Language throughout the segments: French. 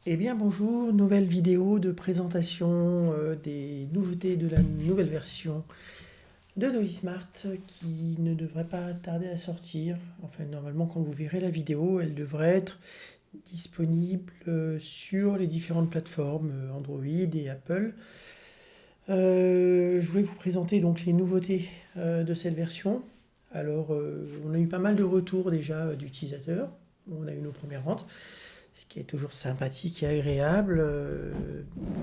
Eh bien bonjour, nouvelle vidéo de présentation des nouveautés de la nouvelle version de Dolly Smart qui ne devrait pas tarder à sortir. Enfin normalement quand vous verrez la vidéo, elle devrait être disponible sur les différentes plateformes Android et Apple. Je voulais vous présenter donc les nouveautés de cette version. Alors on a eu pas mal de retours déjà d'utilisateurs. On a eu nos premières ventes, ce qui est toujours sympathique et agréable.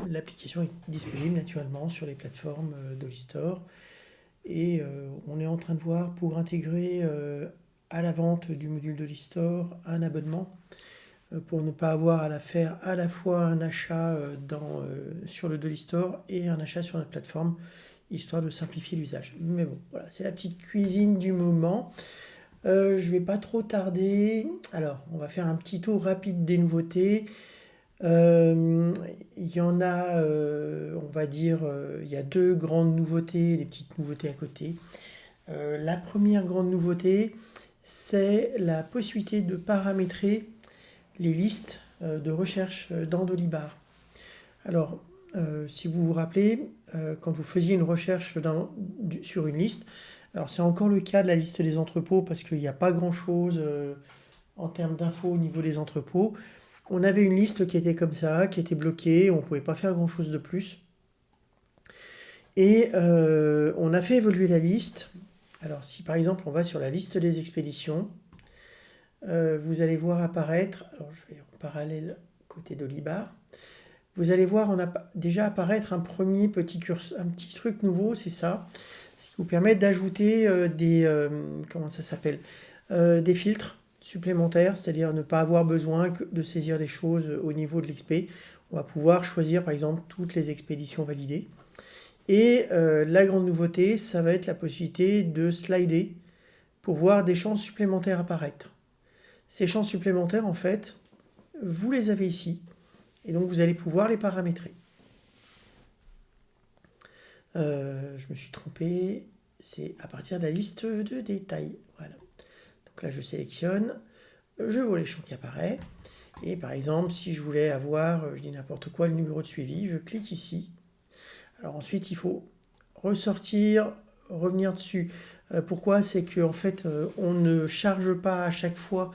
L'application est disponible naturellement sur les plateformes Dolly Store et on est en train de voir pour intégrer à la vente du module Dolly Store un abonnement pour ne pas avoir à la faire à la fois un achat sur le Dolly Store et un achat sur notre plateforme, histoire de simplifier l'usage. Mais bon, voilà, c'est la petite cuisine du moment. Je vais pas trop tarder. Alors, on va faire un petit tour rapide des nouveautés. Il y en a, on va dire, il y a deux grandes nouveautés, des petites nouveautés à côté. La première grande nouveauté, c'est la possibilité de paramétrer les listes de recherche dans Dolibar. Alors, si vous vous rappelez, quand vous faisiez une recherche sur une liste, alors c'est encore le cas de la liste des entrepôts parce qu'il n'y a pas grand-chose en termes d'infos au niveau des entrepôts. On avait une liste qui était comme ça, qui était bloquée, on ne pouvait pas faire grand-chose de plus. Et on a fait évoluer la liste. Alors si par exemple on va sur la liste des expéditions, vous allez voir apparaître, alors je vais en parallèle côté d'Olibar, vous allez voir déjà apparaître un premier petit un petit truc nouveau, c'est ça, ce qui vous permet d'ajouter comment ça s'appelle, des filtres supplémentaires, c'est-à-dire ne pas avoir besoin de saisir des choses au niveau de l'expé. On va pouvoir choisir par exemple toutes les expéditions validées. Et la grande nouveauté, ça va être la possibilité de slider pour voir des champs supplémentaires apparaître. Ces champs supplémentaires, en fait, vous les avez ici. Et donc vous allez pouvoir les paramétrer. Je me suis trompé. C'est à partir de la liste de détails. Voilà. Donc là, je sélectionne. Je vois les champs qui apparaissent. Et par exemple, si je voulais avoir, je dis n'importe quoi, le numéro de suivi, je clique ici. Alors ensuite, il faut ressortir, revenir dessus. Pourquoi? C'est qu'en fait, on ne charge pas à chaque fois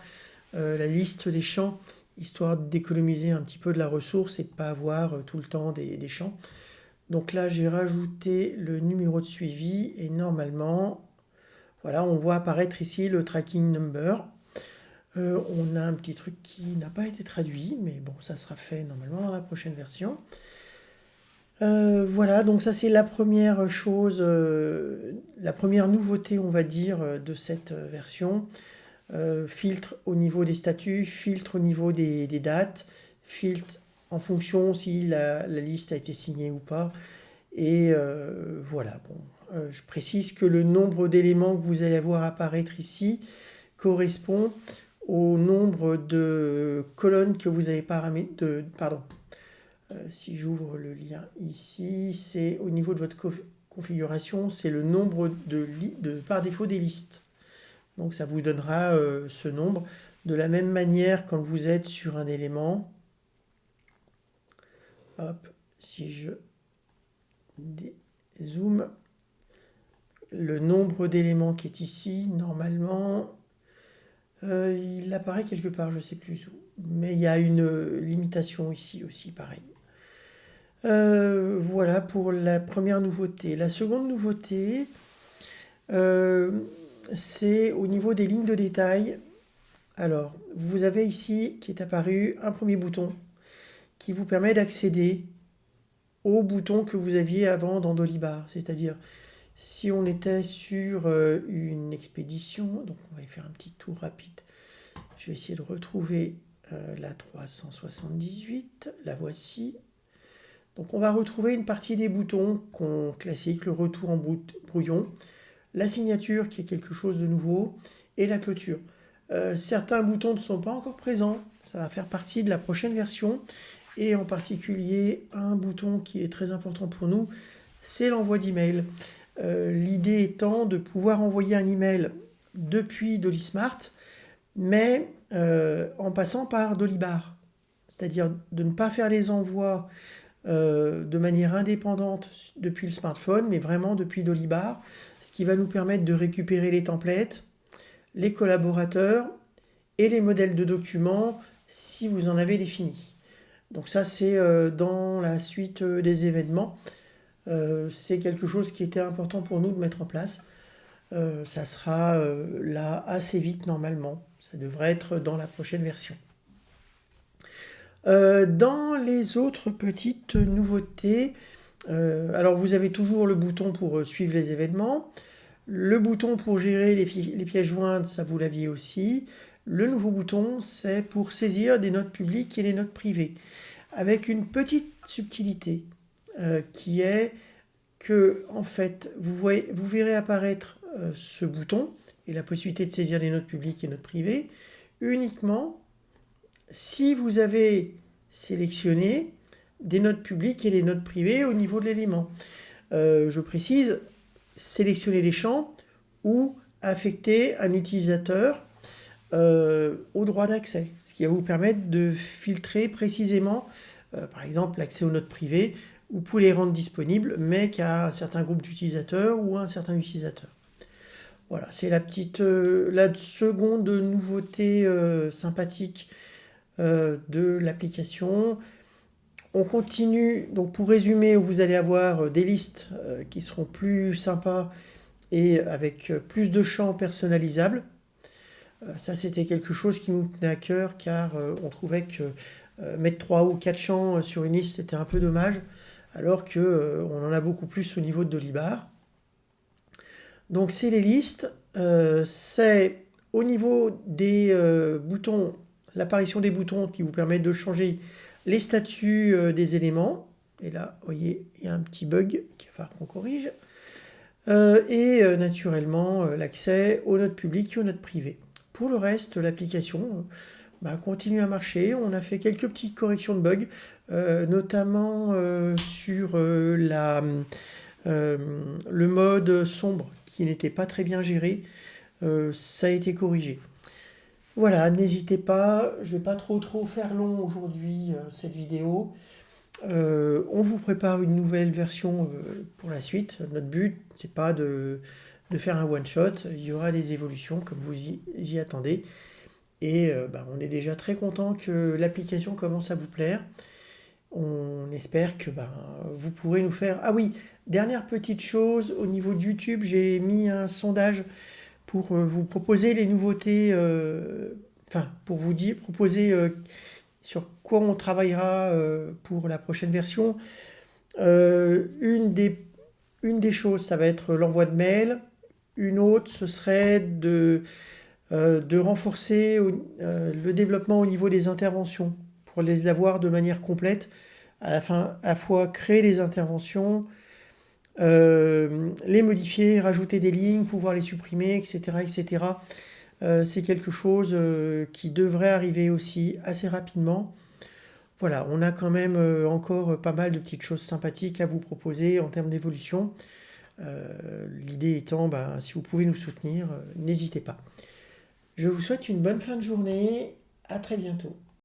la liste des champs, histoire d'économiser un petit peu de la ressource et de ne pas avoir tout le temps des champs. Donc là, j'ai rajouté le numéro de suivi et normalement, voilà, on voit apparaître ici le tracking number. On a un petit truc qui n'a pas été traduit, mais bon, ça sera fait normalement dans la prochaine version. Voilà, donc ça c'est la première chose, la première nouveauté, on va dire, de cette version. Filtre au niveau des statuts, filtre au niveau des dates, filtre en fonction si la liste a été signée ou pas. Et voilà, bon, je précise que le nombre d'éléments que vous allez voir apparaître ici correspond au nombre de colonnes que vous avez paramétré. Pardon, si j'ouvre le lien ici, c'est au niveau de votre configuration, c'est le nombre par défaut des listes. Donc ça vous donnera ce nombre. De la même manière, quand vous êtes sur un élément, hop, si je dézoome, le nombre d'éléments qui est ici, normalement, il apparaît quelque part, je ne sais plus où. Mais il y a une limitation ici aussi, pareil. Voilà pour la première nouveauté. La seconde nouveauté, c'est au niveau des lignes de détail. Alors, vous avez ici qui est apparu un premier bouton qui vous permet d'accéder au bouton que vous aviez avant dans Dolibar. C'est-à-dire, si on était sur une expédition, donc on va y faire un petit tour rapide. Je vais essayer de retrouver la 378, la voici. Donc on va retrouver une partie des boutons classiques, le retour en brouillon, la signature qui est quelque chose de nouveau, et la clôture. Certains boutons ne sont pas encore présents, ça va faire partie de la prochaine version, et en particulier un bouton qui est très important pour nous, c'est l'envoi d'email. L'idée étant de pouvoir envoyer un email depuis Dolly Smart, mais en passant par Dolibar. c'est-à-dire de ne pas faire les envois de manière indépendante depuis le smartphone, mais vraiment depuis Dolibar, ce qui va nous permettre de récupérer les templates, les collaborateurs et les modèles de documents si vous en avez défini. Donc ça, c'est dans la suite des événements. C'est quelque chose qui était important pour nous de mettre en place. Ça sera là assez vite normalement. Ça devrait être dans la prochaine version. Dans les autres petites nouveautés, alors vous avez toujours le bouton pour suivre les événements. Le bouton pour gérer les pièces jointes, ça vous l'aviez aussi. Le nouveau bouton, c'est pour saisir des notes publiques et des notes privées. Avec une petite subtilité qui est que, en fait, vous verrez apparaître ce bouton et la possibilité de saisir des notes publiques et notes privées uniquement si vous avez sélectionné des notes publiques et des notes privées au niveau de l'élément. Je précise, sélectionner les champs ou affecter un utilisateur au droit d'accès, ce qui va vous permettre de filtrer précisément, par exemple, l'accès aux notes privées. Vous pouvez les rendre disponibles, mais qu'à un certain groupe d'utilisateurs ou à un certain utilisateur. Voilà, c'est la seconde nouveauté sympathique de l'application. On continue, donc pour résumer, vous allez avoir des listes qui seront plus sympas et avec plus de champs personnalisables. Ça, c'était quelque chose qui nous tenait à cœur car on trouvait que mettre 3 ou 4 champs sur une liste, c'était un peu dommage, alors qu'on en a beaucoup plus au niveau de Dolibar. Donc c'est les listes, c'est au niveau des boutons, l'apparition des boutons qui vous permettent de changer les statuts des éléments. Et là, vous voyez, il y a un petit bug qu'il va falloir qu'on corrige. Et naturellement, l'accès aux notes publiques et aux notes privées. Pour le reste, l'application continue à marcher. On a fait quelques petites corrections de bugs, notamment sur le mode sombre qui n'était pas très bien géré. Ça a été corrigé. Voilà, n'hésitez pas, je ne vais pas trop faire long aujourd'hui cette vidéo. On vous prépare une nouvelle version pour la suite. Notre but, c'est pas de faire un one-shot. Il y aura des évolutions comme vous y attendez. Et on est déjà très content que l'application commence à vous plaire. On espère que vous pourrez nous faire... Ah oui, dernière petite chose, au niveau de YouTube, j'ai mis un sondage pour vous proposer les nouveautés, pour vous proposer sur quoi on travaillera pour la prochaine version. Une des choses, ça va être l'envoi de mails. Une autre, ce serait de renforcer le développement au niveau des interventions pour les avoir de manière complète. À la fois créer les interventions, les modifier, rajouter des lignes, pouvoir les supprimer, etc. etc. C'est quelque chose qui devrait arriver aussi assez rapidement. Voilà, on a quand même encore pas mal de petites choses sympathiques à vous proposer en termes d'évolution. L'idée étant, si vous pouvez nous soutenir, n'hésitez pas. Je vous souhaite une bonne fin de journée. À très bientôt.